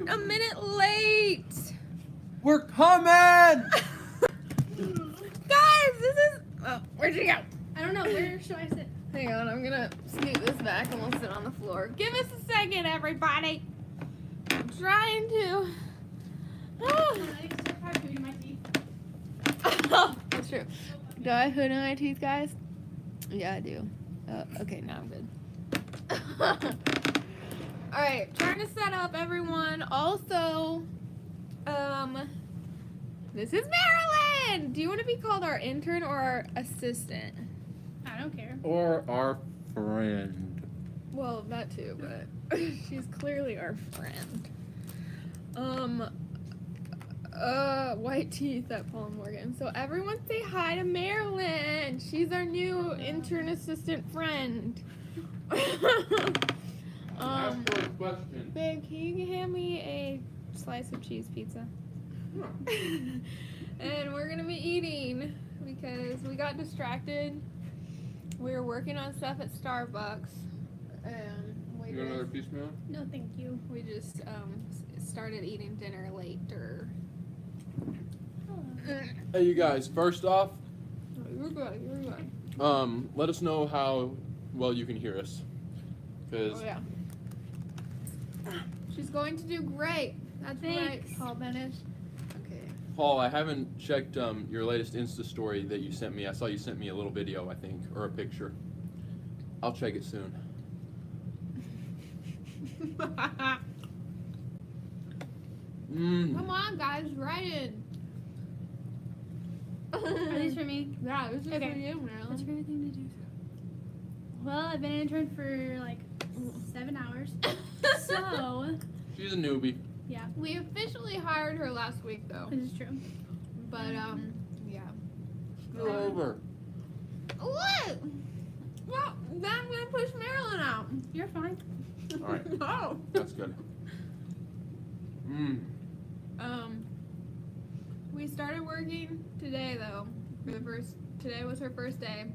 a minute late. We're coming! Guys, this is... Oh, where'd you go? I don't know. Where should I sit? Hang on, I'm gonna scoot this back and we'll sit on the floor. Give us a second, everybody. I'm trying to... I need to start food in my teeth. Oh, that's true. Do I have food in my teeth, guys? Yeah, I do. Okay, now I'm good. Alright, trying to set up, everyone. Also, this is Marilyn! Do you want to be called our intern or our assistant? I don't care. Or our friend. Well, that too, but she's clearly our friend. White teeth at Paul Morgan. So everyone say hi to Marilyn. She's our new intern assistant friend. Ask her a question. Babe, can you hand me a slice of cheese pizza? And we're gonna be eating because we got distracted. We were working on stuff at Starbucks, and You got another piece, man? No, thank you. we just started eating dinner later. Hey, you guys. First off, You're good. You're good. let us know how well you can hear us. Cause Oh yeah. She's going to do great. That's right, Thanks. Paul Benish. Okay. Paul, I haven't checked your latest Insta story that you sent me. I saw you sent me a little video, I think, or a picture. I'll check it soon. Come on, guys, write it. Are these for me? Yeah, this is Okay. for you, What's Marilyn. your favorite thing to do? Well, I've been an intern for like 7 hours. So, She's a newbie. yeah, We officially hired her last week, though. this is true. But yeah. Go over. What? Well, then I'm gonna push Marilyn out. You're fine. All right. No. That's good. We started working today though. Today was her first day.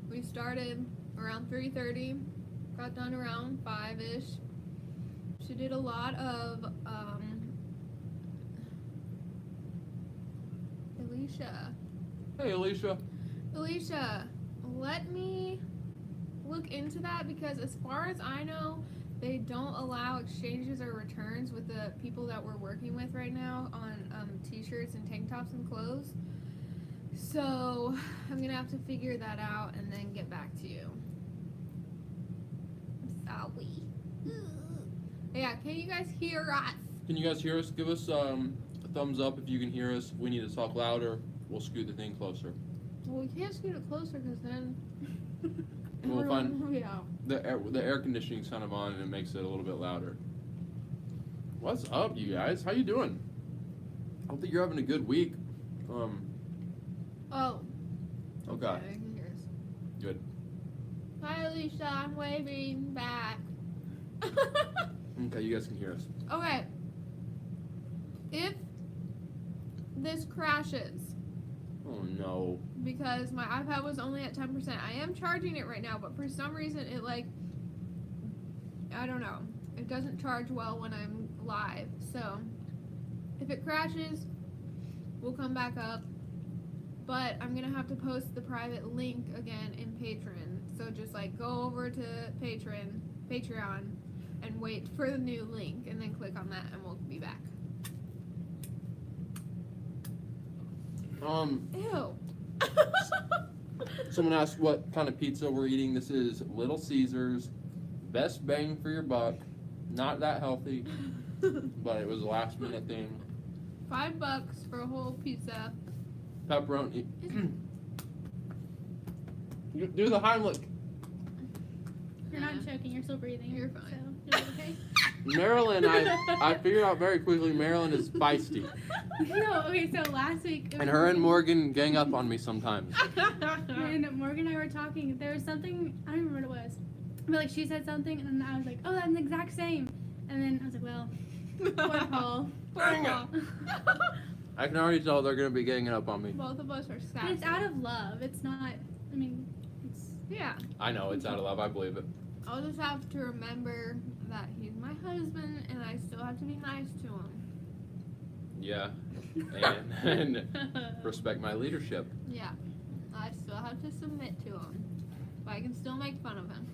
We started around 3:30, got done around 5-ish. She did a lot of Hey, Alicia. Alicia, let me look into that because as far as I know, they don't allow exchanges or returns with the people that we're working with right now on t-shirts and tank tops and clothes. So I'm gonna have to figure that out and then get back to you. I'm sorry. Yeah, can you guys hear us? Can you guys hear us? Give us a thumbs up if you can hear us. If we need to talk louder, we'll scoot the thing closer. Well, we can't scoot it closer because then We'll find yeah. the air conditioning's kind of on and it makes it a little bit louder. What's up, you guys? How you doing? I hope that you're having a good week. Oh. Okay. I can hear us. Good. Hi, Alicia. I'm waving back. Okay, you guys can hear us. Okay. If this crashes, Oh no. because my iPad was only at 10%, I am charging it right now, but for some reason it I don't know. It doesn't charge well when I'm live. So if it crashes, we'll come back up. But I'm gonna have to post the private link again in Patron. So just like go over to Patreon and wait for the new link and then click on that and we'll be back. Ew. Someone asked what kind of pizza we're eating. This is Little Caesars. Best bang for your buck. Not that healthy, but it was a last minute thing. $5 for a whole pizza. Pepperoni. Do the Heimlich. You're not choking, you're still breathing. You're fine. So, you're okay? Marilyn, I figured out very quickly Marilyn is feisty. No, okay, so last week. And her and Morgan gang up on me sometimes. And Morgan and I were talking. There was something, I don't remember what it was. But like she said something, and then I was like, oh, that's the exact same. And then I was like, well, poor Paul. Dang it. I can already tell they're going to be ganging up on me. Both of us are sad. But it's out of love. It's not, I mean, it's. Yeah. I know, it's out of love. I believe it. I'll just have to remember that he's my husband and I still have to be nice to him. Yeah. And respect my leadership. Yeah. I still have to submit to him. But I can still make fun of him.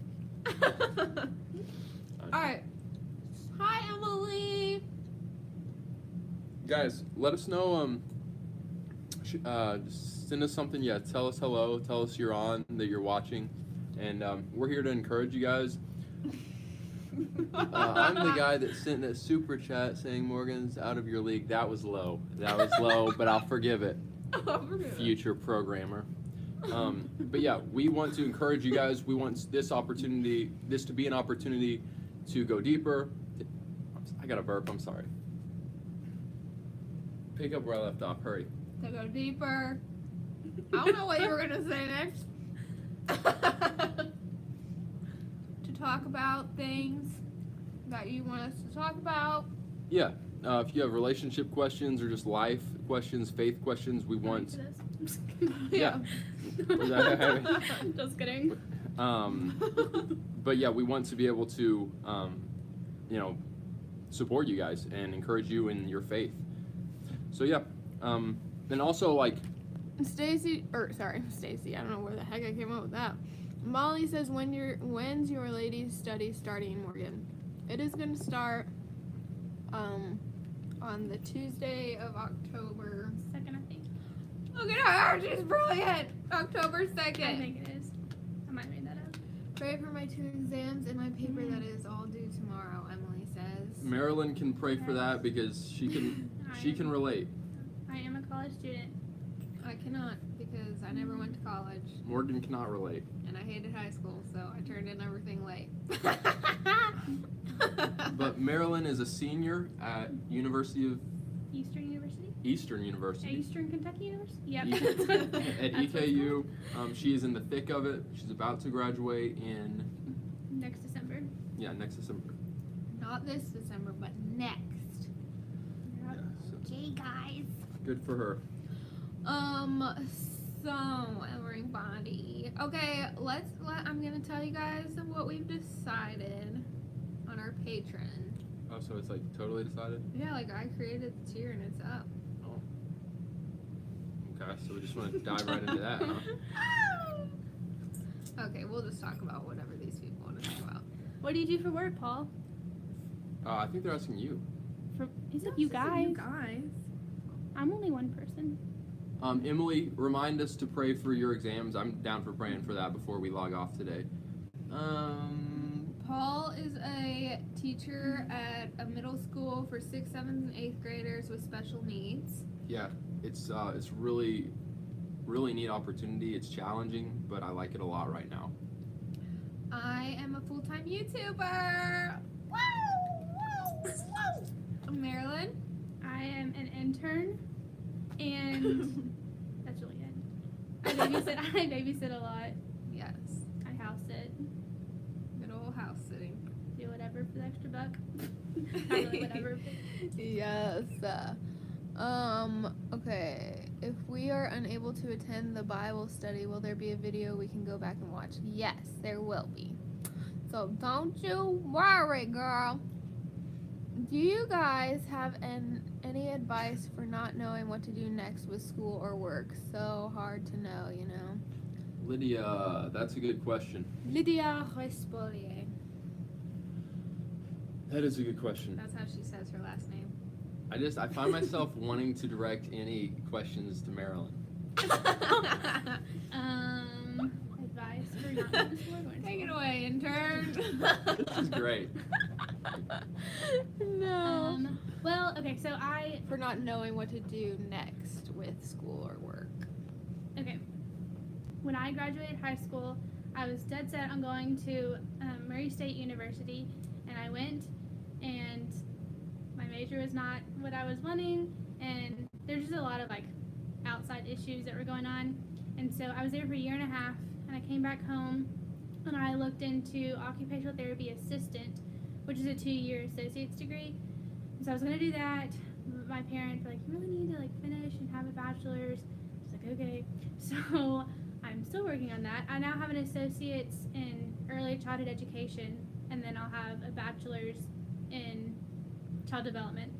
Alright. Hi, Emily. Guys, let us know. Just send us something. Yeah, tell us hello. Tell us you're on, that you're watching. And we're here to encourage you guys. I'm the guy that sent that super chat saying Morgan's out of your league. That was low. But I'll forgive it. Future programmer. But yeah, we want to encourage you guys. We want this to be an opportunity to go deeper. I got a burp. I'm sorry. Pick up where I left off. Hurry. To go deeper. I don't know what you were gonna say next. To talk about things that you want us to talk about. Yeah. If you have relationship questions or just life questions, faith questions, we want. Yeah. Just kidding. But yeah, we want to be able to, support you guys and encourage you in your faith. So yeah, and also Stacy, I don't know where the heck I came up with that. Molly says, when's your ladies' study starting, Morgan? It is going to start on the Tuesday of October 2nd, I think. Look at her, she's brilliant. October 2nd. I think it is. I might read that up. Pray for my 2 exams and my paper that is all due tomorrow, Emily says. Marilyn can pray for that because she can relate. I am a college student. I cannot because I never went to college. Morgan cannot relate. And I hated high school, so I turned in everything late. But Marilyn is a senior at Eastern University. Eastern Kentucky University? Yep. At EKU. She is in the thick of it. She's about to graduate in... Next December. Yeah, next December. Not this December, but next. Yeah, so Okay, guys. good for her. So everybody. Okay, I'm gonna tell you guys what we've decided on our Patron. Oh, so it's totally decided? Yeah, I created the tier and it's up. Oh. Okay, so we just want to dive right into that, huh? Okay, we'll just talk about whatever these people want to talk about. What do you do for work, Paul? I think they're asking you. Is it you guys? You guys. I'm only one person. Emily, remind us to pray for your exams. I'm down for praying for that before we log off today. Paul is a teacher at a middle school for 6th, 7th, and 8th graders with special needs. Yeah, it's really neat opportunity. It's challenging, but I like it a lot right now. I am a full-time YouTuber. Woo! Marilyn. I am an intern, and that's really good. I babysit a lot. Yes. I house sit. Good old house sitting. Do whatever for the extra buck. Not really whatever. Yes. Okay. If we are unable to attend the Bible study, will there be a video we can go back and watch? Yes, there will be. So don't you worry, girl. Do you guys have any advice for not knowing what to do next with school or work? So hard to know, you know. Lydia, that's a good question. Lydia Respolier. That is a good question. That's how she says her last name. I find myself wanting to direct any questions to Marilyn. Advice for not knowing school or work. Take it away, intern. This is great. No. Well, okay, so For not knowing what to do next with school or work. Okay. When I graduated high school, I was dead set on going to Murray State University, and I went, and my major was not what I was wanting, and there's just a lot of outside issues that were going on, and so I was there for a year and a half, and I came back home, and I looked into occupational therapy assistant, which is a 2-year associate's degree. And so I was gonna do that. My parents were like, "You really need to finish and have a bachelor's." I was like, "Okay." So I'm still working on that. I now have an associate's in early childhood education, and then I'll have a bachelor's in child development.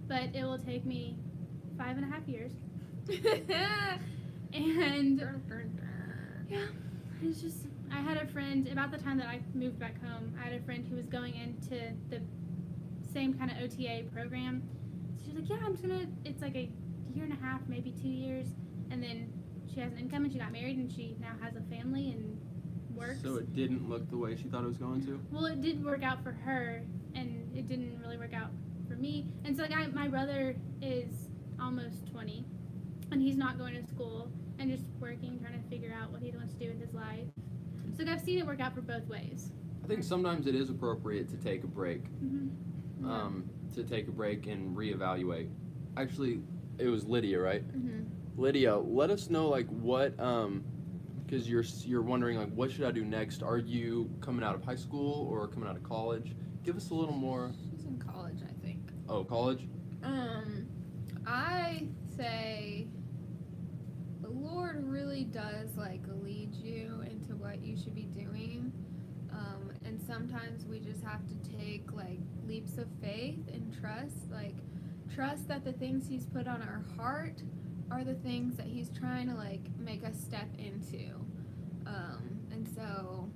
But it will take me 5.5 years. And yeah, it's just, I had a friend, about the time that I moved back home, I had a friend who was going into the same kind of OTA program. So she's like, yeah, I'm just gonna, it's like a year and a half, maybe 2 years, and then she has an income and she got married and she now has a family and works. So it didn't look the way she thought it was going to? Well, it did work out for her, and it didn't really work out for me. And so, like, my brother is almost 20, and he's not going to school and just working, trying to figure out what he wants to do with his life. So, like, I've seen it work out for both ways. I think sometimes it is appropriate to take a break. Mm-hmm. To take a break and reevaluate. Actually, it was Lydia, right? Mm-hmm. Lydia, let us know, like, what, because you're wondering, like, what should I do next? Are you coming out of high school or coming out of college? Give us a little more. She's in college, I think. Oh, college? I say the Lord really does, like, lead you into what you should be doing. And sometimes we just have to take, like, leaps of faith and trust that the things He's put on our heart are the things that He's trying to, like, make us step into. And so,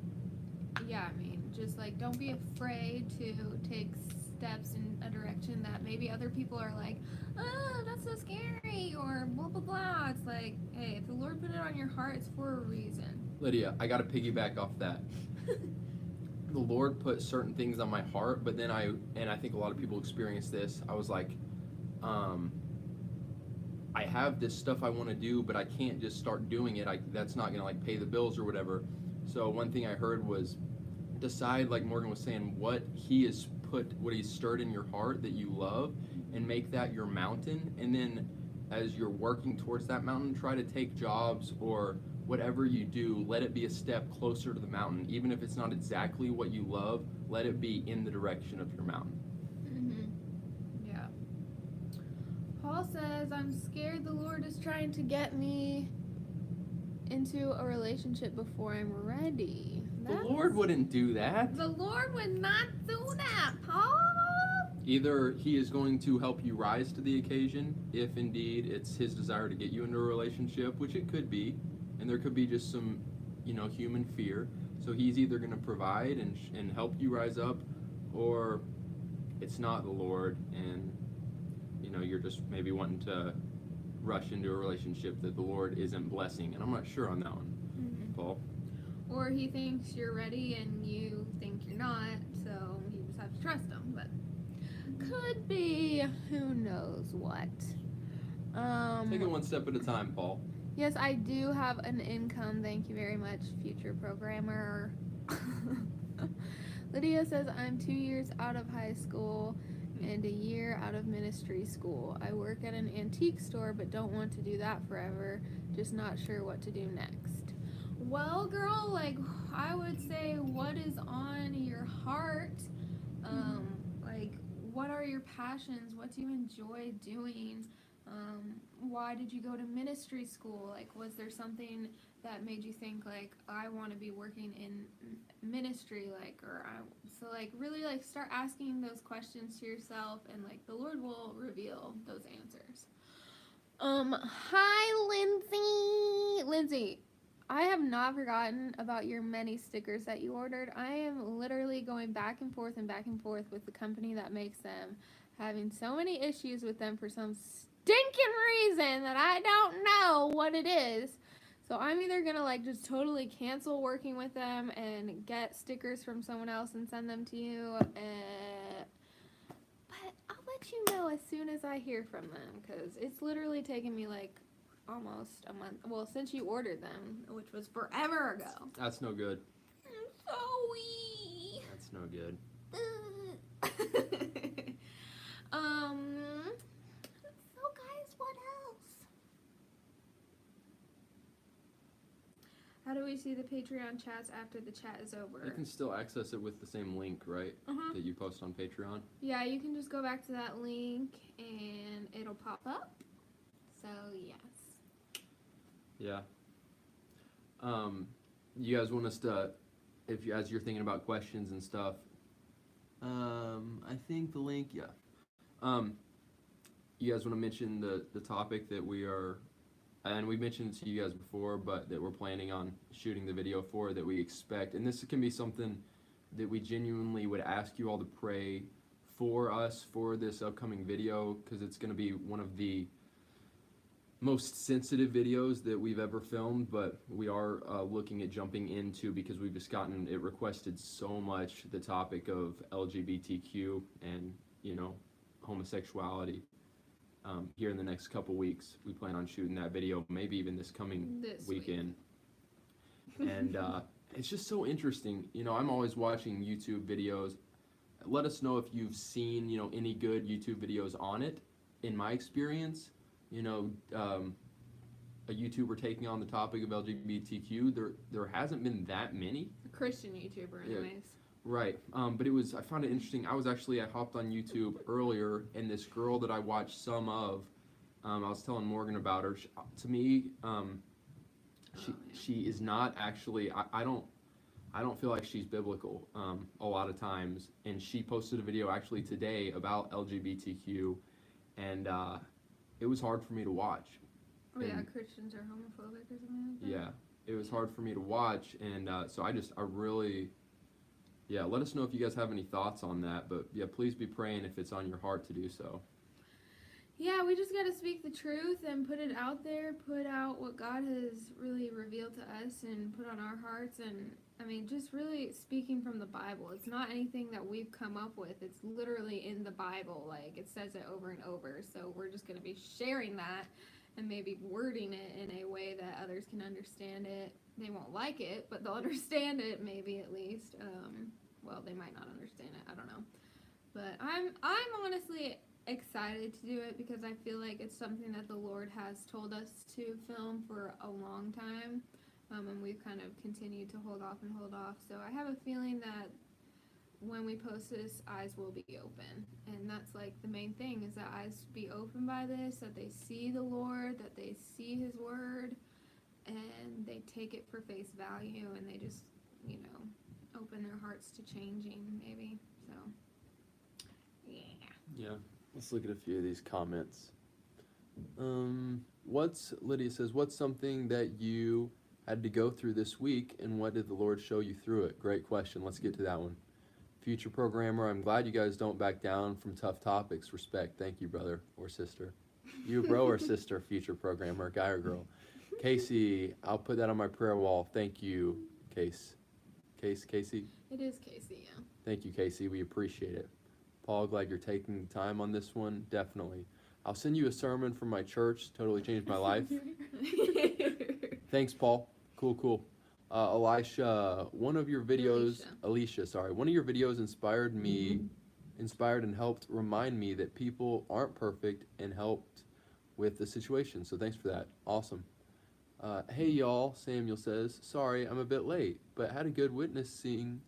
yeah, I mean, just, like, don't be afraid to take steps in a direction that maybe other people are like, oh, that's so scary, or blah, blah, blah. It's like, hey, if the Lord put it on your heart, it's for a reason. Lydia, I got to piggyback off that. The Lord put certain things on my heart, but then I think a lot of people experience this. I was like, I have this stuff I want to do, but I can't just start doing it. That's not gonna, like, pay the bills or whatever. So one thing I heard was decide, like Morgan was saying, what He's stirred in your heart that you love, and make that your mountain. And then as you're working towards that mountain, try to take jobs or whatever you do, let it be a step closer to the mountain. Even if it's not exactly what you love, let it be in the direction of your mountain. Yeah. Paul says, I'm scared the Lord is trying to get me into a relationship before I'm ready. The Lord wouldn't do that. The Lord would not do that, Paul. Either He is going to help you rise to the occasion, if indeed it's His desire to get you into a relationship, which it could be, and there could be just some, human fear. So He's either going to provide and help you rise up, or it's not the Lord, and you're just maybe wanting to rush into a relationship that the Lord isn't blessing. And I'm not sure on that one, Paul. Or He thinks you're ready and you think you're not, so you just have to trust Him. But could be, who knows what. Take it one step at a time, Paul. Yes, I do have an income. Thank you very much, future programmer. Lydia says, I'm 2 years out of high school and a year out of ministry school. I work at an antique store, but don't want to do that forever. Just not sure what to do next. Well, girl, like, I would say, what is on your heart? Like, what are your passions? What do you enjoy doing? Why did you go to ministry school? Like, was there something that made you think, like, I want to be working in ministry, like, so, like, really, like, start asking those questions to yourself, and, like, the Lord will reveal those answers. Hi, Lindsay, I have not forgotten about your many stickers that you ordered. I am literally going back and forth with the company that makes them, having so many issues with them for some stinking reason that I don't know what it is. So I'm either gonna, like, just totally cancel working with them and get stickers from someone else and send them to you, but I'll let you know as soon as I hear from them, because it's literally taken me, like, almost a month, well, since you ordered them, which was forever ago. That's no good. I'm sorry. That's no good. So guys, what else? How do we see the Patreon chats after the chat is over? You can still access it with the same link, right? That you post on Patreon. Yeah, you can just go back to that link and it'll pop up. So, yes. Yeah. You guys want us to if you, as you're thinking about questions and stuff. I think the link, yeah. You guys want to mention the topic that we are, and we mentioned it to you guys before, but that we're planning on shooting the video for, that we expect, and this can be something that we genuinely would ask you all to pray for us for this upcoming video, because it's going to be one of the most sensitive videos that we've ever filmed, but we are looking at jumping into, because we've just gotten it requested so much, the topic of LGBTQ and, you know, homosexuality. Here in the next couple weeks, we plan on shooting that video, maybe even this coming weekend. And it's just so interesting. You know, I'm always watching YouTube videos. Let us know if you've seen, you know, any good YouTube videos on it. In my experience, you know, a YouTuber taking on the topic of LGBTQ, there hasn't been that many. A Christian YouTuber, anyways. Yeah. Right, but I found it interesting. I hopped on YouTube earlier, and this girl that I watched some of, I was telling Morgan about her. To me, she is not actually. I don't feel like she's biblical a lot of times. And she posted a video actually today about LGBTQ, and it was hard for me to watch. Oh yeah, Christians are homophobic or something like that. Yeah, it was hard for me to watch, and so I really. Yeah, let us know if you guys have any thoughts on that, but yeah, please be praying if it's on your heart to do so. Yeah, we just got to speak the truth and put it out there, put out what God has really revealed to us and put on our hearts, and I mean, just really speaking from the Bible. It's not anything that we've come up with. It's literally in the Bible. Like, it says it over and over, so we're just going to be sharing that and maybe wording it in a way that others can understand it. They won't like it, but they'll understand it, maybe at least. Well, they might not understand it. I don't know. But I'm honestly excited to do it because I feel like it's something that the Lord has told us to film for a long time. And we've kind of continued to hold off. So I have a feeling that when we post this, eyes will be open. And that's like the main thing, is that eyes be open by this, that they see the Lord, that they see His Word, and they take it for face value, and they just, you know, open their hearts to changing, maybe. So, yeah. Yeah. Let's look at a few of these comments. Lydia says, what's something that you had to go through this week, and what did the Lord show you through it? Great question. Let's get to that one. Future programmer, I'm glad you guys don't back down from tough topics. Respect. Thank you, brother or sister. You bro or sister, future programmer, guy or girl. Casey, I'll put that on my prayer wall. Thank you, Casey? It is Casey, yeah. Thank you, Casey. We appreciate it. Paul, glad you're taking time on this one. Definitely. I'll send you a sermon from my church. Totally changed my life. Thanks, Paul. Cool. Elisha, one of your videos, Alicia, one of your videos inspired and helped remind me that people aren't perfect and helped with the situation. So thanks for that. Awesome. Hey y'all, Samuel says, sorry I'm a bit late, but had a good witnessing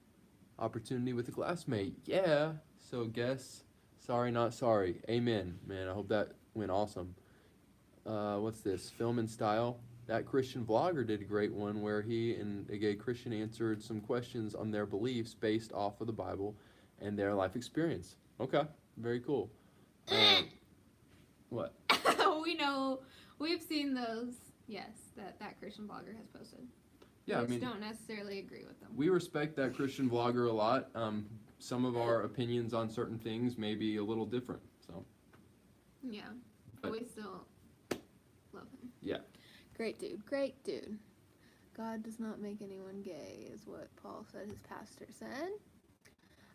opportunity with a classmate. Yeah, so guess sorry not sorry. Amen, man. I hope that went awesome. What's this? Film and Style. That Christian vlogger did a great one where he and a gay Christian answered some questions on their beliefs based off of the Bible and their life experience. Okay, very cool. What? We know. We've seen those. Yes, that Christian vlogger has posted. Yeah, I mean, don't necessarily agree with them. We respect that Christian vlogger a lot. Some of our opinions on certain things may be a little different. So. Yeah, but we still love him. Yeah. Great dude. God does not make anyone gay, is what Paul said his pastor said.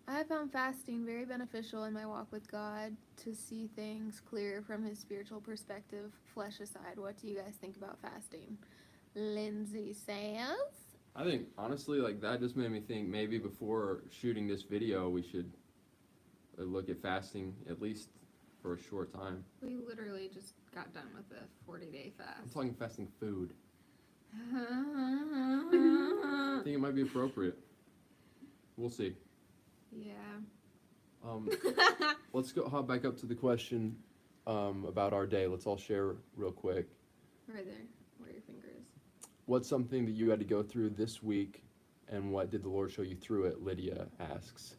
I have found fasting very beneficial in my walk with God to see things clear from His spiritual perspective, flesh aside. What do you guys think about fasting? Lindsay says. I think, honestly, like, that just made me think maybe before shooting this video, we should look at fasting at least for a short time. We literally just got done with a 40-day fast. I'm talking fasting food. I think it might be appropriate. We'll see. Yeah. Let's hop back up to the question about our day. Let's all share real quick. Right there, where your finger is. What's something that you had to go through this week, and what did the Lord show you through it? Lydia asks.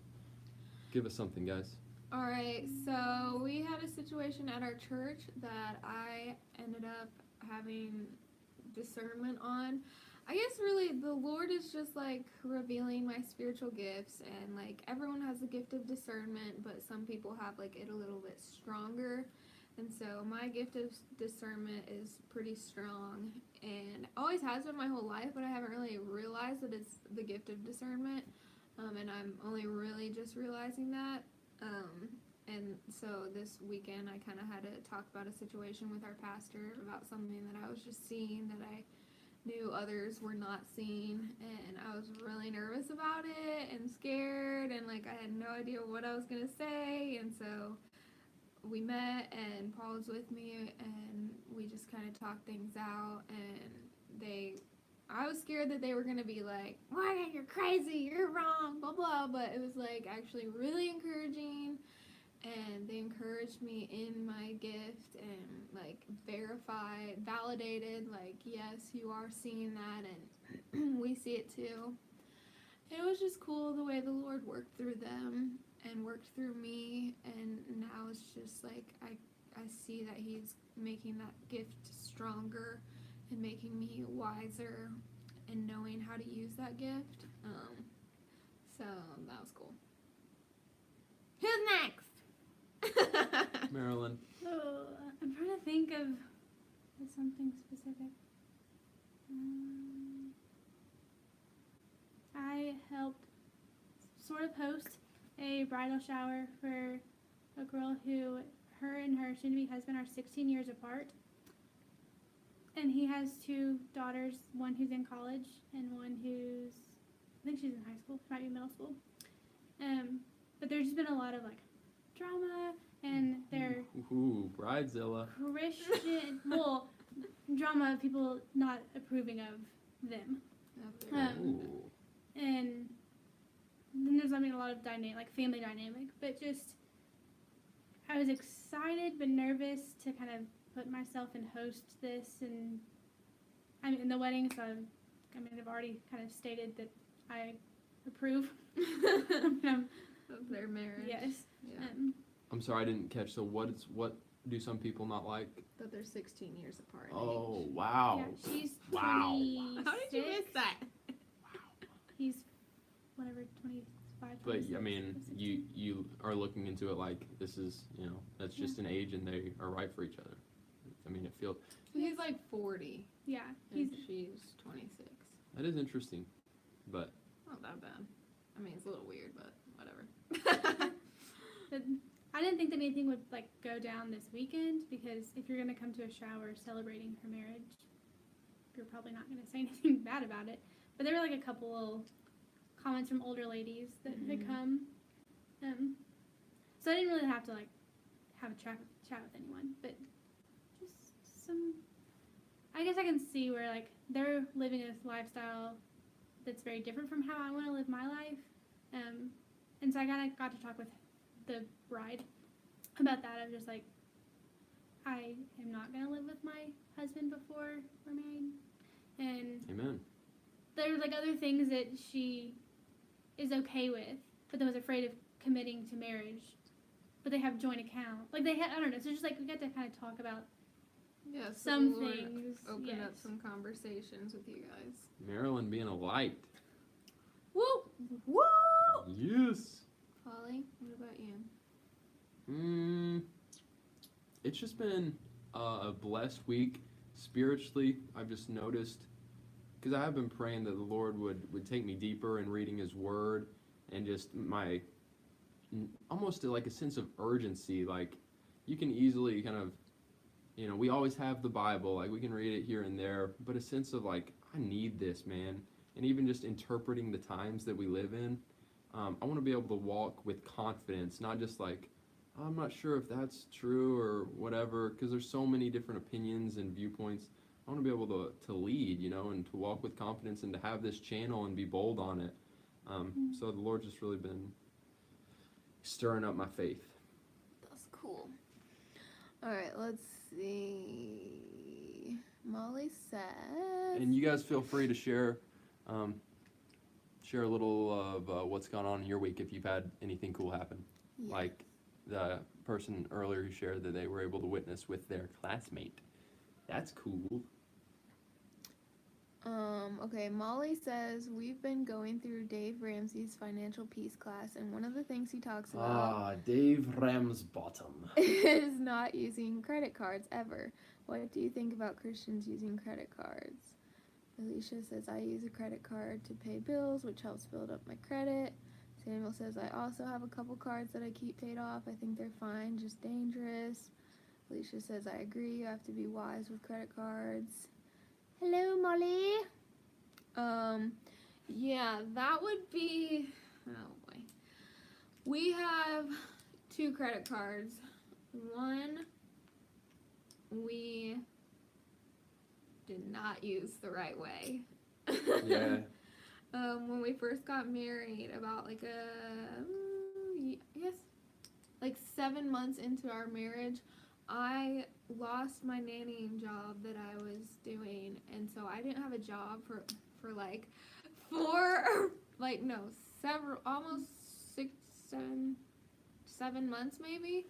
Give us something, guys. All right, so we had a situation at our church that I ended up having discernment on. I guess really the Lord is just like revealing my spiritual gifts, and like everyone has the gift of discernment, but some people have like it a little bit stronger. And so my gift of discernment is pretty strong and always has been my whole life, but I haven't really realized that it's the gift of discernment. And I'm only really just realizing that. And so this weekend I kind of had to talk about a situation with our pastor about something that I was just seeing that I knew others were not seeing, and I was really nervous about it and scared, and like I had no idea what I was going to say. And so we met, and Paul was with me, and we just kind of talked things out, and I was scared that they were going to be like, Morgan, you're crazy, you're wrong, blah, blah, but it was, like, actually really encouraging, and they encouraged me in my gift and, like, validated, like, yes, you are seeing that, and we see it too. It was just cool the way the Lord worked through them and worked through me, and now it's just, like, I see that He's making that gift stronger and making me wiser and knowing how to use that gift. So that was cool. Who's next? Marilyn. Oh, I'm trying to think of something specific. I helped sort of host a bridal shower for a girl who, her and her soon-to-be husband are 16 years apart. And he has 2 daughters, one who's in college and one who's, I think she's in high school, might be middle school. But there's just been a lot of, like, drama, and they're Bridezilla. Christian, well, drama of people not approving of them. And then there's, I mean, a lot of family dynamic, but just, I was excited but nervous to kind of put myself and host this, and I'm in the wedding, so I've already kind of stated that I approve Of their marriage. Yes. Yeah. I'm sorry, I didn't catch. So what do some people not like? That they're 16 years apart. Oh, wow. Yeah, she's Wow. 26. How did you miss that? He's whatever, 25. But 26, I mean, 16. you are looking into it like this is, that's just an age, and they are right for each other. I mean, it feels. He's like 40. Yeah, And she's 26. That is interesting, but Not that bad. I mean, it's a little weird, but whatever. But I didn't think that anything would go down this weekend, because if you're going to come to a shower celebrating her marriage, you're probably not going to say anything bad about it. But there were a couple little comments from older ladies that had come. So I didn't really have to have a chat with anyone, but just some. I guess I can see where they're living a lifestyle that's very different from how I want to live my life. And so I kind of got to talk with the bride about that. I'm just I am not going to live with my husband before we're married. And amen. there's other things that she is okay with, but that was afraid of committing to marriage. But they have joint account. I don't know. So just we get to kind of talk about some the Lord things. Open up some conversations with you guys. Marilyn being a light. Woo! Woo! Yes. Polly, what about you? It's just been a blessed week spiritually. I've just noticed, because I have been praying that the Lord would take me deeper in reading His Word, and just my almost like a sense of urgency. You can easily kind of, we always have the Bible, we can read it here and there, but a sense of I need this, man. And even just interpreting the times that we live in, I want to be able to walk with confidence, not just I'm not sure if that's true or whatever, because there's so many different opinions and viewpoints. I want to be able to lead, and to walk with confidence, and to have this channel and be bold on it. So the Lord's just really been stirring up my faith. That's cool. All right, let's see. Molly says. And you guys feel free to share share a little of what's gone on in your week if you've had anything cool happen. Yeah. Like the person earlier who shared that they were able to witness with their classmate. That's cool. Okay, Molly says we've been going through Dave Ramsey's financial peace class, and one of the things he talks about Dave Ramsbottom. is not using credit cards ever. What do you think about Christians using credit cards? Alicia says I use a credit card to pay bills, which helps build up my credit. Samuel says I also have a couple cards that I keep paid off. I think they're fine, just dangerous. Alicia says I agree, you have to be wise with credit cards. Hello, Molly. Yeah, that would be, oh boy. We have 2 credit cards. One, we did not use the right way. Yeah. When we first got married, about like 7 months into our marriage, I lost my nannying job that I was doing, and so I didn't have a job for like almost 7 months maybe.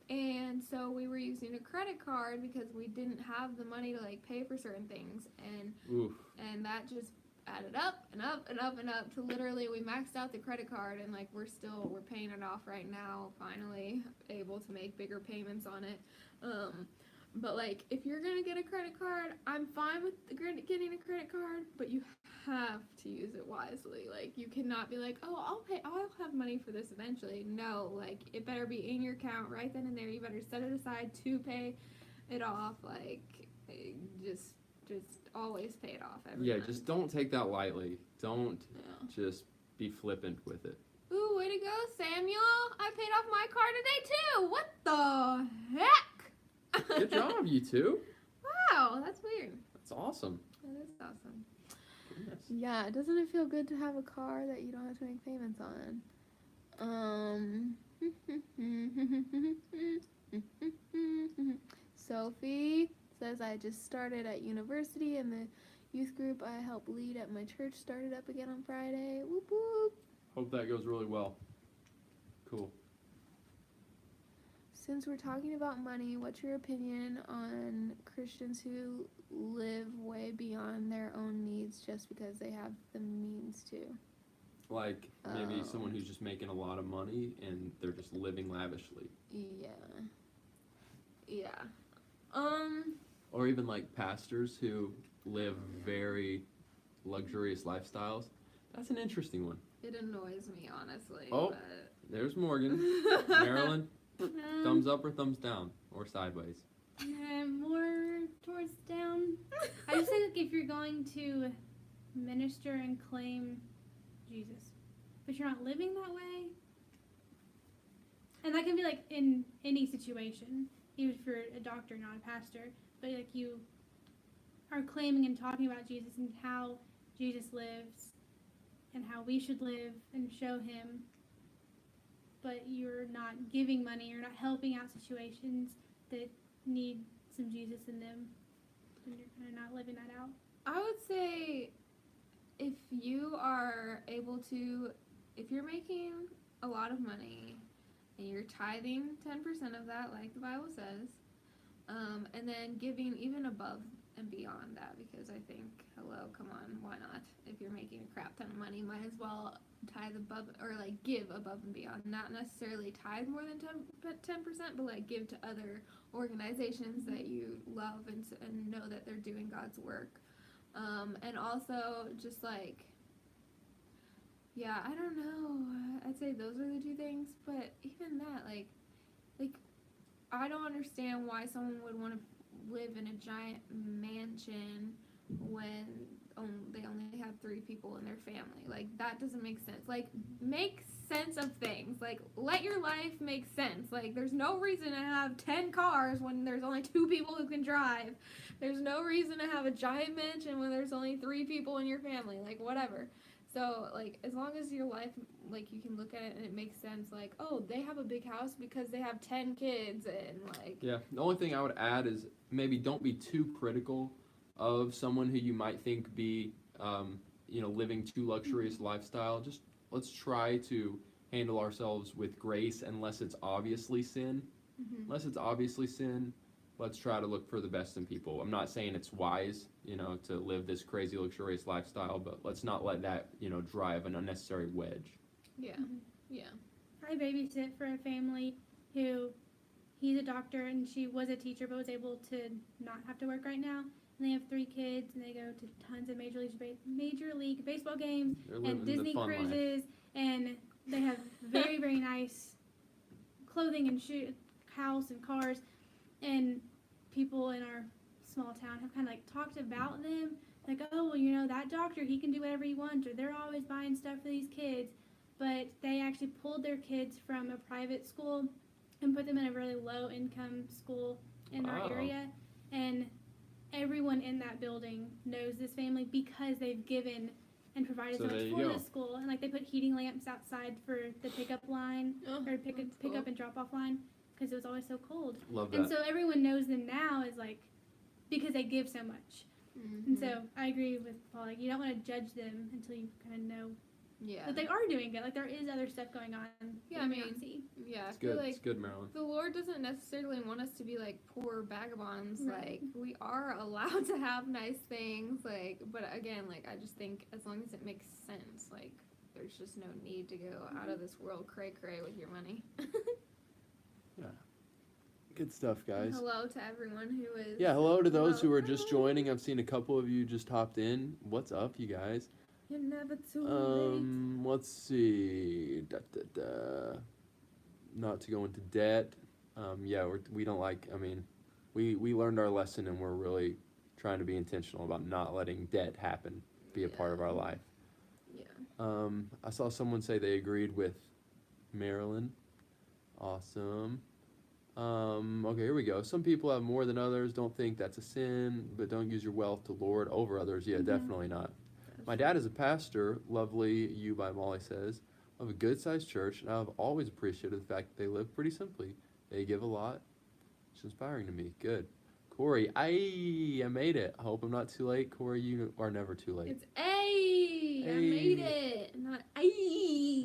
And so we were using a credit card because we didn't have the money to like pay for certain things, and Oof. and that just added up and up and up and up to literally we maxed out the credit card, and like we're paying it off right now, finally able to make bigger payments on it. But like if you're gonna get a credit card, I'm fine with getting a credit card, but you have to use it wisely. Like you cannot be like, oh, I'll have money for this eventually. No, like it better be in your account right then and there. You better set it aside to pay it off. Like just always pay it off every month. Just don't take that lightly. Don't just be flippant with it. Ooh, way to go, Samuel. I paid off my car today too. What the heck? Good job, you two. Wow, that's weird. That's awesome. That is awesome. Goodness. Yeah, doesn't it feel good to have a car that you don't have to make payments on? Sophie says I just started at university, and the youth group I help lead at my church started up again on Friday. Whoop whoop. Hope that goes really well. Cool. Since we're talking about money, what's your opinion on Christians who live way beyond their own needs just because they have the means to? Like maybe someone who's just making a lot of money and they're just living lavishly. Yeah. Or even like pastors who live very luxurious lifestyles. That's an interesting one. It annoys me, honestly. Oh, but... there's Morgan. Marilyn, thumbs up or thumbs down? Or sideways? More towards down. I just think like if you're going to minister and claim Jesus, but you're not living that way, and that can be like in any situation, even if you're a doctor, not a pastor, but like you are claiming and talking about Jesus and how Jesus lives and how we should live and show him, but you're not giving money, you're not helping out situations that need some Jesus in them, and you're kind of not living that out. I would say if you are able to, if you're making a lot of money and you're tithing 10% of that, like the Bible says, and then giving even above and beyond that, because I think, hello, come on, why not? If you're making a crap ton of money, might as well tithe above, or like give above and beyond. Not necessarily tithe more than 10%, but like give to other organizations that you love and know that they're doing God's work. And also just like, yeah, I don't know. I'd say those are the 2 things, but even that, like I don't understand why someone would want to live in a giant mansion when they only have 3 people in their family. Like, that doesn't make sense. Like, make sense of things. Like, let your life make sense. Like, there's no reason to have 10 cars when there's only 2 people who can drive. There's no reason to have a giant mansion when there's only 3 people in your family. Like, whatever. So, like, as long as your life, like, you can look at it and it makes sense, like, oh, they have a big house because they have 10 kids, and, like... Yeah, the only thing I would add is maybe don't be too critical of someone who you might think be living too luxurious lifestyle. Just let's try to handle ourselves with grace unless it's obviously sin. Unless it's obviously sin, let's try to look for the best in people. I'm not saying it's wise, to live this crazy luxurious lifestyle, but let's not let that, drive an unnecessary wedge. Yeah. Yeah. I babysit for a family who, he's a doctor and she was a teacher but was able to not have to work right now. And they have 3 kids and they go to tons of Major League Baseball games and Disney cruises, and they have very, very nice clothing and house and cars, and people in our small town have kind of talked about them, oh, well, that doctor, he can do whatever he wants, or they're always buying stuff for these kids. But they actually pulled their kids from a private school and put them in a really low income school in our area, and everyone in that building knows this family because they've given and provided so much for the school. And they put heating lamps outside for the pickup line, or pick up and drop off line, because it was always so cold. Love that. And so everyone knows them now as because they give so much. And so I agree with Paul. You don't want to judge them until you kind of know that they are doing good. There is other stuff going on. Yeah, that we don't see. Yeah, it's good. It's good, Marilyn. The Lord doesn't necessarily want us to be poor vagabonds. Right. We are allowed to have nice things. But again, I just think as long as it makes sense, there's just no need to go out of this world cray with your money. Yeah. Good stuff, guys. Hello to everyone who is. Yeah, hello to those who are just joining. I've seen a couple of you just hopped in. What's up, you guys? You're never too late. Let's see. Not to go into debt. We don't we learned our lesson, and we're really trying to be intentional about not letting debt be a part of our life. Yeah. I saw someone say they agreed with Marilyn. Awesome. Okay, here we go. Some people have more than others. Don't think that's a sin, but don't use your wealth to lord over others. Yeah, definitely not. My dad is a pastor, Lovely You by Molly says, of a good-sized church, and I've always appreciated the fact that they live pretty simply. They give a lot. It's inspiring to me. Good. Corey, I made it. I hope I'm not too late. Corey, you are never too late. It's I made it, not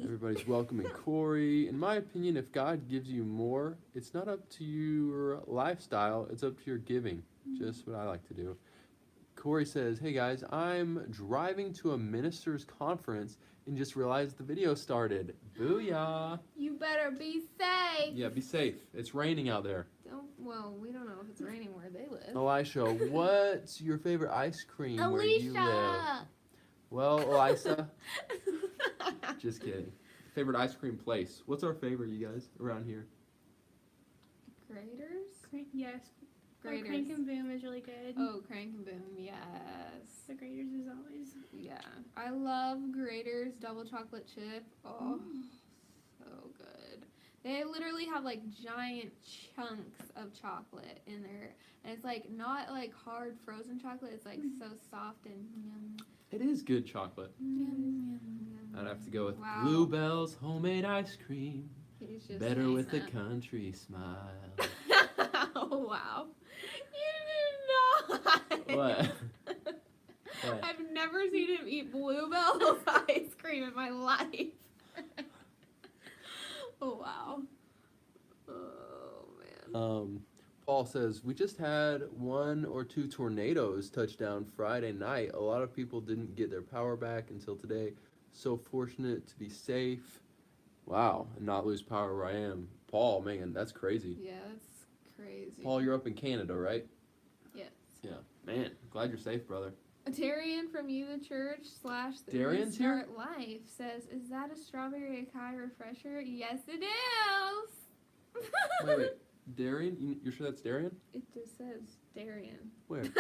Everybody's welcoming Corey. In my opinion, if God gives you more, it's not up to your lifestyle. It's up to your giving. Just what I like to do. Corey says, hey guys, I'm driving to a minister's conference and just realized the video started. Booyah. You better be safe. Yeah, be safe. It's raining out there. Well, we don't know if it's raining where they live. Elisha, what's your favorite ice cream where you live? Well, Elisa, just kidding. Favorite ice cream place. What's our favorite, you guys, around here? Graders? Yes. Graders. Crank and Boom is really good. Oh, Crank and Boom, yes. The Graders is always. Yeah. I love Graders double chocolate chip. Oh, so good. They literally have giant chunks of chocolate in there. And it's not hard frozen chocolate. It's so soft and yum. It is good chocolate. Yum. I'd have to go with Bluebell's homemade ice cream. Better with a country smile. Oh, wow. You did not. What? I've never seen him eat Bluebell's ice cream in my life. Oh, wow. Oh, man. Paul says, we just had 1 or 2 tornadoes touch down Friday night. A lot of people didn't get their power back until today. So fortunate to be safe. Wow, and not lose power where I am. Paul, man, that's crazy. Yeah, that's crazy. Paul, you're up in Canada, right? Yes. Yeah. Man, glad you're safe, brother. Darian from You the Church / the Darian's Restart Life says, is that a strawberry acai refresher? Yes, it is. Wait. Darian? You're sure that's Darian? It just says Darian. Where? At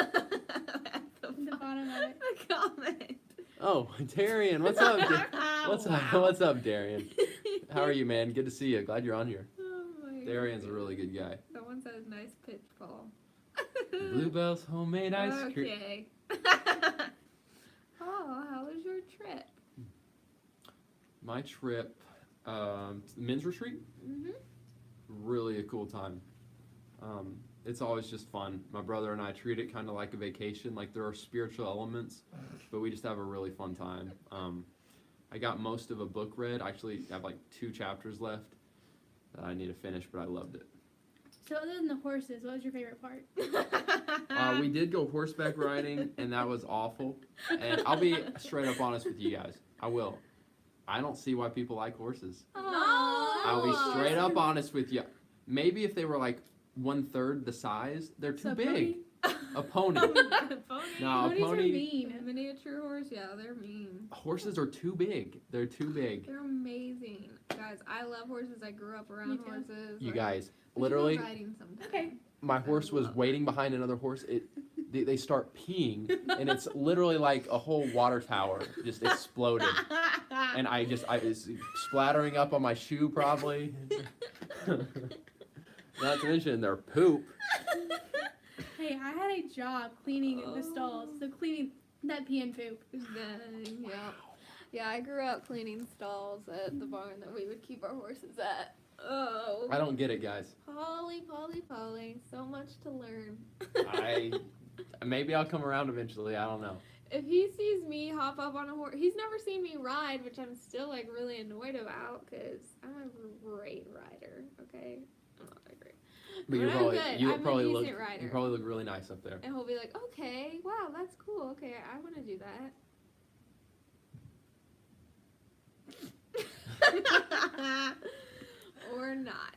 The bottom of it. The comment. Oh, Darian. What's up? What's up, Darian? How are you, man? Good to see you. Glad you're on here. Oh my Darian's a really good guy. Someone says nice pitch, Paul. Bluebell's homemade ice cream. Okay. Paul, how was your trip? My trip, men's retreat. Mm-hmm. Really a cool time. It's always just fun. My brother and I treat it kind of like a vacation. Like there are spiritual elements, but we just have a really fun time. I got most of a book read. I actually have like 2 chapters left that I need to finish, but I loved it. So other than the horses, what was your favorite part? We did go horseback riding, and that was awful. And I'll be straight up honest with you guys. I will. I don't see why people like horses. I'll be straight up honest with you. Maybe if they were like 1/3 the size, they're too big. A pony. Pony. No, a Ponies are pony. mean. A miniature horse, yeah, they're mean. Horses are too big. They're too big. They're amazing. Guys, I love horses. I grew up around Me too. horses. You guys, We should go literally, riding sometime. Okay. my horse was waiting behind another horse. They start peeing, and it's literally like a whole water tower just exploded. And I was splattering up on my shoe probably. Not to mention their poop. Hey, I had a job cleaning the stalls, so cleaning that pee and poop. Yeah. Yeah, I grew up cleaning stalls at the barn that we would keep our horses at. Oh. I don't get it, guys. Polly. So much to learn. Maybe I'll come around eventually. I don't know. If he sees me hop up on a horse, he's never seen me ride, which I'm still like really annoyed about because I'm a great rider. Okay, I'm not that great, But I'm I'm a decent rider. you probably look really nice up there. and he'll be like, "Okay, wow, that's cool. Okay, I want to do that." Or not.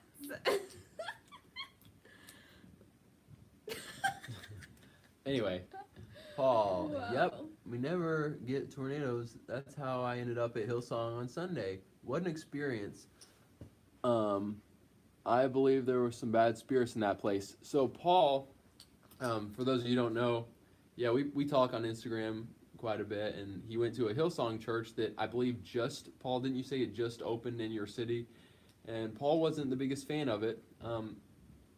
Anyway, Paul. Wow. Yep. We never get tornadoes. That's how I ended up at Hillsong on Sunday. What an experience. I believe there were some bad spirits in that place. So Paul, for those of you who don't know, yeah, we talk on Instagram quite a bit, and he went to a Hillsong church that I believe Paul, didn't you say it just opened in your city? And Paul wasn't the biggest fan of it.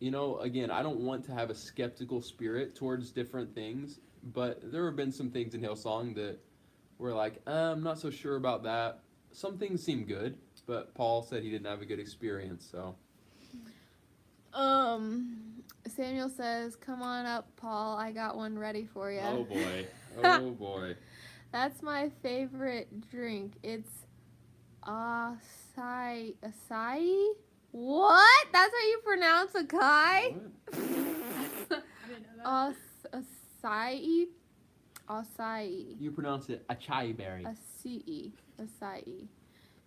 Again, I don't want to have a skeptical spirit towards different things, but there have been some things in Hillsong that were like, I'm not so sure about that. Some things seem good, but Paul said he didn't have a good experience, so. Samuel says, "Come on up, Paul. I got one ready for you." Oh boy. Oh boy. That's my favorite drink. It's acai. What? That's how you pronounce acai? What? I didn't know that. Acai. Acai. You pronounce it acai berry. Acai.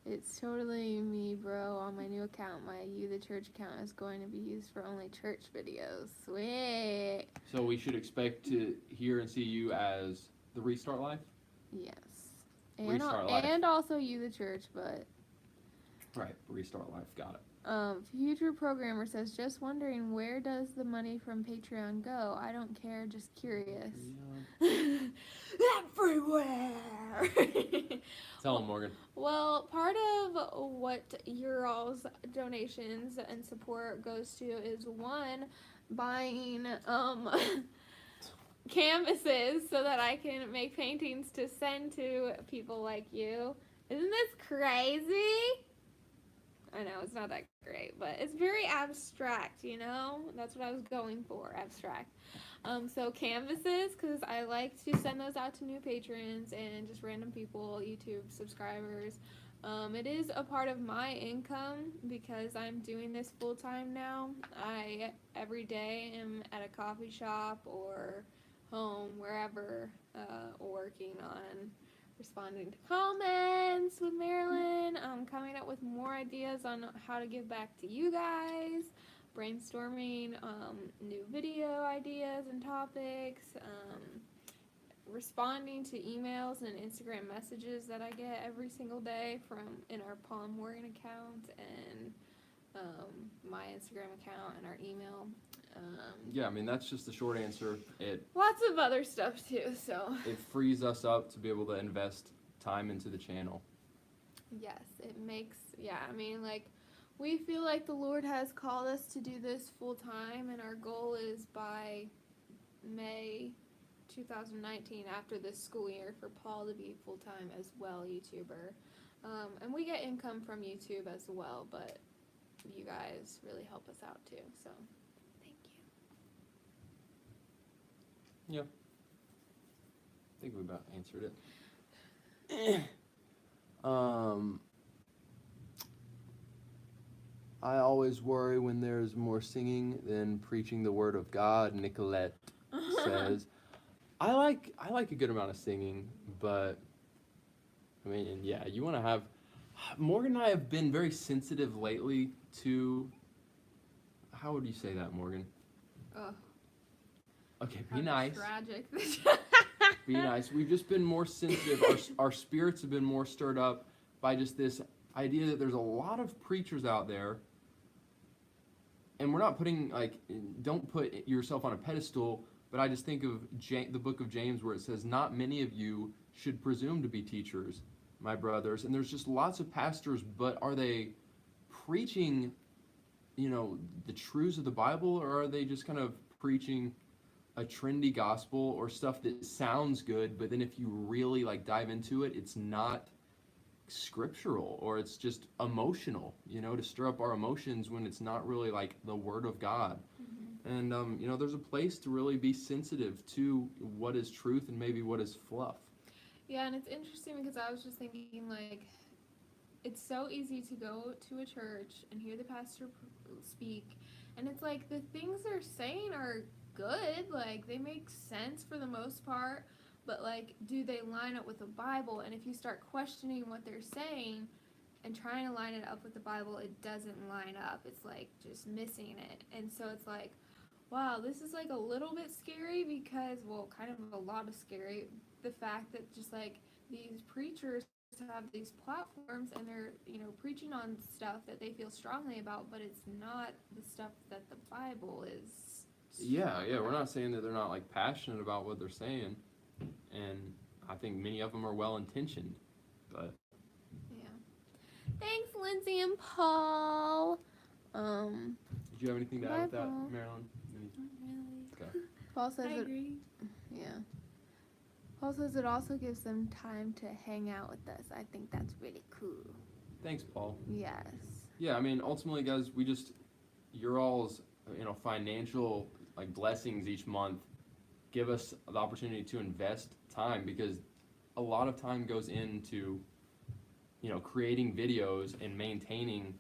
It's totally me, bro. On my new account, my You the Church account is going to be used for only church videos. Sweet. So we should expect to hear and see you as the Restart Life? Yes. Restart Life. And also You the Church, but Right, Restart Life, got it. future programmer says, just wondering, where does the money from Patreon go? I don't care, just curious. Yeah. Everywhere. Tell him, Morgan. Well, part of what your all's donations and support goes to is one, buying canvases so that I can make paintings to send to people like you. Isn't this crazy? I know, it's not that great, but it's very abstract, you know? That's what I was going for, abstract. So canvases, because I like to send those out to new patrons and just random people, YouTube subscribers. It is a part of my income because I'm doing this full time now. I, every day, am at a coffee shop or home, wherever, working on responding to comments with Marilyn, coming up with more ideas on how to give back to you guys, brainstorming new video ideas and topics, responding to emails and Instagram messages that I get every single day in our Paul and Morgan account and my Instagram account and our email. Yeah, I mean, that's just the short answer. Lots of other stuff too, so. It frees us up to be able to invest time into the channel. Yes, it makes, we feel like the Lord has called us to do this full time, and our goal is by May 2019, after this school year, for Paul to be full time as well, YouTuber. And we get income from YouTube as well, but you guys really help us out too, so thank you. I think we about answered it. I always worry when there's more singing than preaching the word of God, Nicolette says. I like a good amount of singing, but I mean, yeah, you want to have. Morgan and I have been very sensitive lately to. How would you say that, Morgan? Okay, be nice. Tragic. Be nice. We've just been more sensitive. Our spirits have been more stirred up by just this idea that there's a lot of preachers out there, and we're not putting don't put yourself on a pedestal. But I just think of the book of James where it says, "Not many of you should presume to be teachers, my brothers." And there's just lots of pastors, but are they preaching, the truths of the Bible, or are they just kind of preaching a trendy gospel or stuff that sounds good, but then if you really dive into it, it's not scriptural, or it's just emotional, to stir up our emotions when it's not really the Word of God. And, there's a place to really be sensitive to what is truth and maybe what is fluff. Yeah, and it's interesting because I was just thinking, it's so easy to go to a church and hear the pastor speak, and it's the things they're saying are good, they make sense for the most part, but, do they line up with the Bible? And if you start questioning what they're saying and trying to line it up with the Bible, it doesn't line up. It's, just missing it. And so it's wow, this is a little bit scary because, well, kind of a lot of scary, the fact that just these preachers have these platforms and they're preaching on stuff that they feel strongly about, but it's not the stuff that the Bible is. Yeah, we're not saying that they're not passionate about what they're saying, and I think many of them are well intentioned, but yeah. Thanks, Lindsay and Paul. Did you have anything to add with that, Marilyn? Okay. Paul says I agree. Yeah. Paul says it also gives them time to hang out with us. I think that's really cool. Thanks, Paul. Yes. Yeah, I mean, ultimately, guys, your all's, financial, blessings each month give us the opportunity to invest time, because a lot of time goes into, creating videos and maintaining,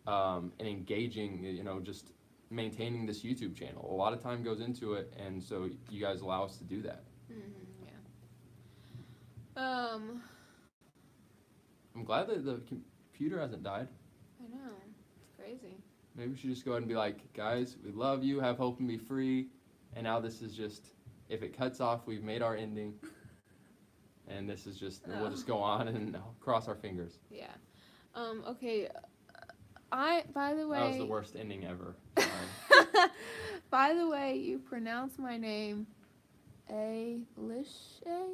and engaging, just maintaining this YouTube channel. A lot of time goes into it, and so you guys allow us to do that. Yeah. I'm glad that the computer hasn't died. I know. It's crazy. Maybe we should just go ahead and be guys, we love you, have hope and be free, and now this is just, if it cuts off, we've made our ending, and this is just, we'll just go on and cross our fingers. Yeah. Okay. By the way... That was the worst ending ever. By the way, you pronounce my name Elisha?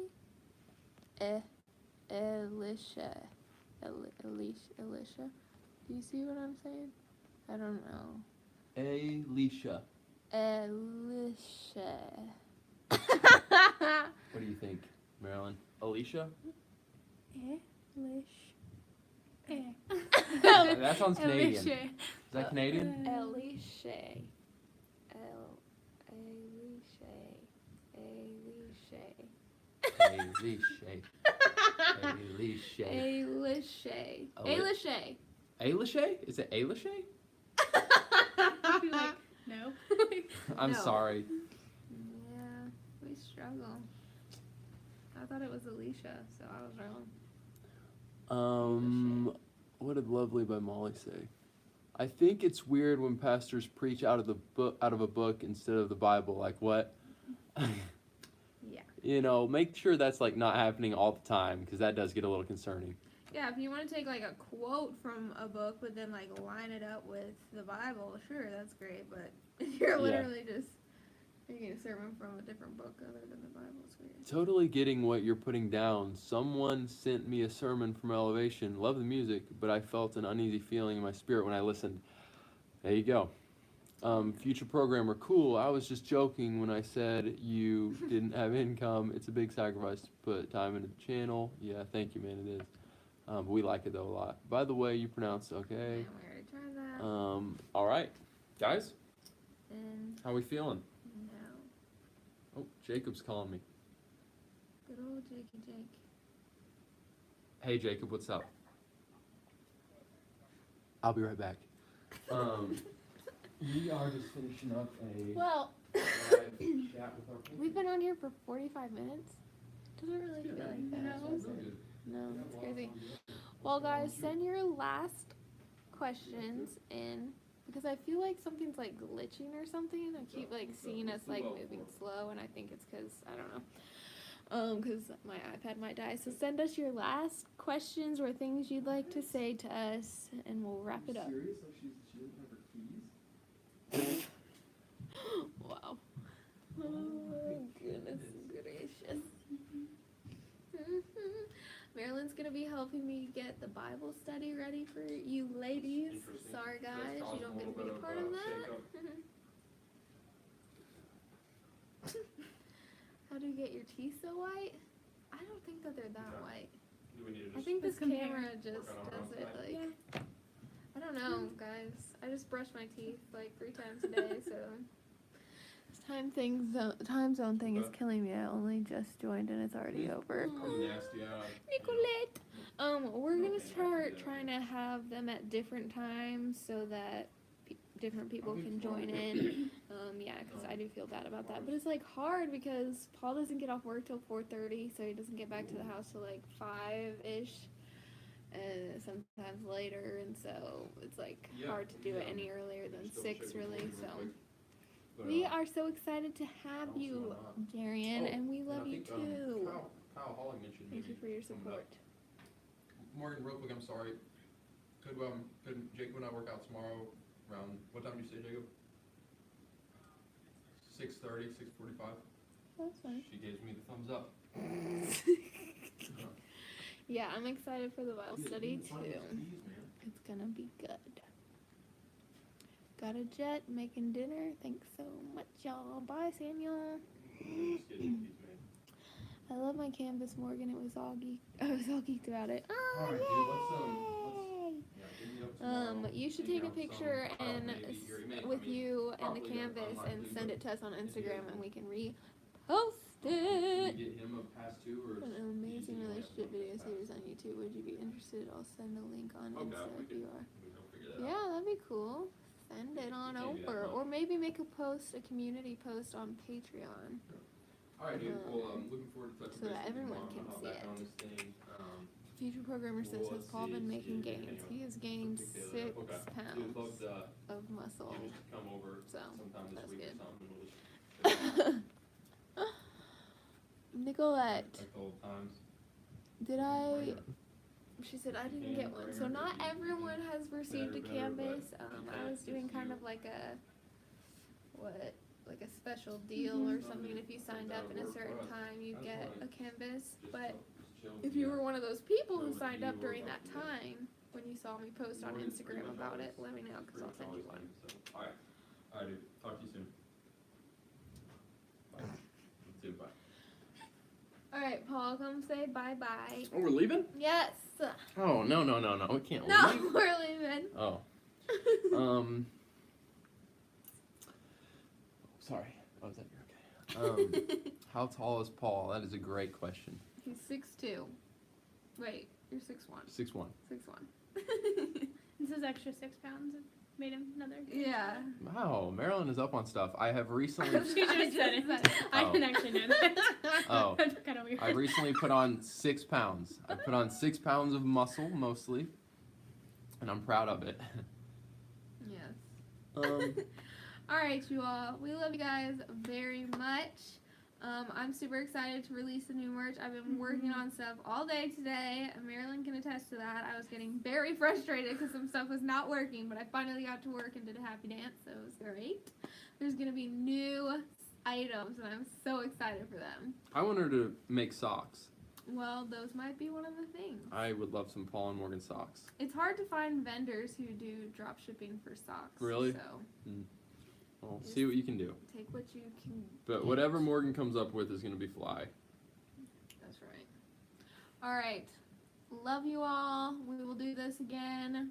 Elisha. Do you see what I'm saying? I don't know. Alicia. Elisha. What do you think, Marilyn? Alicia? That sounds Canadian. Is that Canadian? Elisha. Alicia? Is it Alicia? No. I'm No. sorry. Yeah, we struggle. I thought it was Alicia, so I was wrong. What did Lovely by Molly say? I think it's weird when pastors preach out of a book instead of the Bible. What? Yeah. Make sure that's not happening all the time, because that does get a little concerning. Yeah, if you want to take a quote from a book, but then line it up with the Bible, sure, that's great. But if you're literally just making a sermon from a different book other than the Bible, it's weird. Totally getting what you're putting down. Someone sent me a sermon from Elevation. Love the music, but I felt an uneasy feeling in my spirit when I listened. There you go. Future programmer, cool. I was just joking when I said you didn't have income. It's a big sacrifice to put time into the channel. Yeah, thank you, man. It is. But we like it though a lot. By the way, you pronounced okay. Yeah, we already tried that. All right, guys. And How we feeling? no. Oh, Jacob's calling me. Good old Jakey Jake. Hey, Jacob, what's up? I'll be right back. We are just finishing up a Well, live chat with our we've been on here for 45 minutes. Doesn't really feel like that. No. does it? No, it's crazy. Well, guys, send your last questions in because I feel like something's like glitching or something. I keep like seeing us like moving slow, and I think it's because I don't know. Because my iPad might die. So send us your last questions or things you'd like to say to us, and we'll wrap it up. Serious? Like she doesn't have her keys? Wow. Oh, goodness gracious. Marilyn's gonna be helping me get the Bible study ready for you ladies. Interesting. Sorry guys, That's you don't get to causing be a a little part bit of of, that. How do you get your teeth so white? I don't think that they're that Okay. white. Do we need to I just think this Let's compare. camera just work on our does own it side? like I don't know, guys. I just brush my teeth like 3 times a day, so this time zone thing is Okay. killing me. I only just joined and it's already over. nasty out. Nicolette. We're No, gonna okay, start yeah. trying to have them at different times so that different people can join in. Yeah, because I do feel bad about that. But it's like hard because Paul doesn't get off work till 4:30, so he doesn't get back to the house till like 5-ish, and sometimes later, and so it's like hard to do it any earlier than 6 really. So we are so excited to have you, Darian, and we love you too. Kyle Holly mentioned Thank you for your support. Morgan, real quick, I'm sorry. Could Jacob and I work out tomorrow around, what time did you say, Jacob? 6:30, 6:45? That's fine. She gave me the thumbs up. Yeah, I'm excited for the Bible study too. It's gonna be good. Got a jet, making dinner. Thanks so much, y'all. Bye, Samuel. I love my canvas, Morgan. It was all geek. I was all geeked about it. Oh, Alright, yay! You should take a picture and with you and the canvas and send it to us on Instagram, and we can repost it. Get him a pass too, or An amazing relationship video series on YouTube. Would you be interested? I'll send a link on Insta if you are. Yeah, that'd be cool. Send it on over, or maybe make a community post on Patreon. Alright, dude. Well, looking forward to touching So base that with you everyone tomorrow. can I'll see back it. on this thing. Future programmer says, has Paul been making gains? He has gained 6 Dude, pounds love to of muscle. come over So, sometime this that's week good. or something. We'll just Nicolette, like the old times. did I? She said I didn't get one. So not everyone has received a canvas. I was doing kind of like a like a special deal or something. If you signed up in a certain time, you get a canvas. But if you were one of those people who signed up during that time, when you saw me post on Instagram about it, let me know because I'll send you one. Alright. Alright, dude. Talk to you soon. Bye. See you, bye. All right, Paul, come say bye-bye. Oh, we're leaving? Yes. Oh, no. We can't No, leave. we're leaving. Oh. Sorry. Oh, is that you? Okay. How tall is Paul? That is a great question. He's 6'2". Wait, you're 6'1". 6'1". 6'1". This is extra 6 pounds. It made him another. Yeah. Wow, Marilyn is up on stuff. I have recently. She just said it. I Oh. didn't actually know that. Oh. That's kind of weird. I recently put on 6 pounds. I put on 6 pounds of muscle, mostly, and I'm proud of it. Yes. All right, you all. We love you guys very much. I'm super excited to release the new merch. I've been working on stuff all day today. Marilyn can attest to that. I was getting very frustrated because some stuff was not working, but I finally got to work and did a happy dance, so it was great. There's going to be new items, and I'm so excited for them. I want her to make socks. Well, those might be one of the things. I would love some Paul and Morgan socks. It's hard to find vendors who do drop shipping for socks. Really? So Well, see what you can do. take what you can. But whatever Morgan comes up with is going to be fly. That's right. All right. Love you all. We will do this again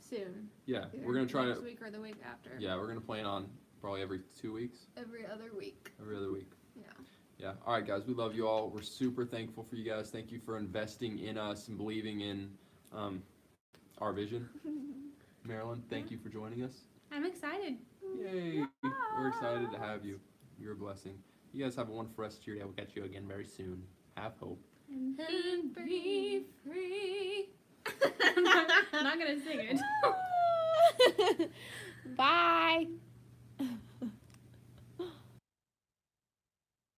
soon. Yeah, Either we're going to try next to. week or the week after. Yeah, we're going to plan on Probably every 2 weeks. Every other week. Every other week. Yeah. Yeah. All right, guys. We love you all. We're super thankful for you guys. Thank you for investing in us and believing in our vision. Marilyn, thank you for joining us. I'm excited. Yay. We're excited to have you. You're a blessing. You guys have a wonderful rest of your day. We'll catch you again very soon. Have hope. And Be free. I'm not gonna sing it. Bye.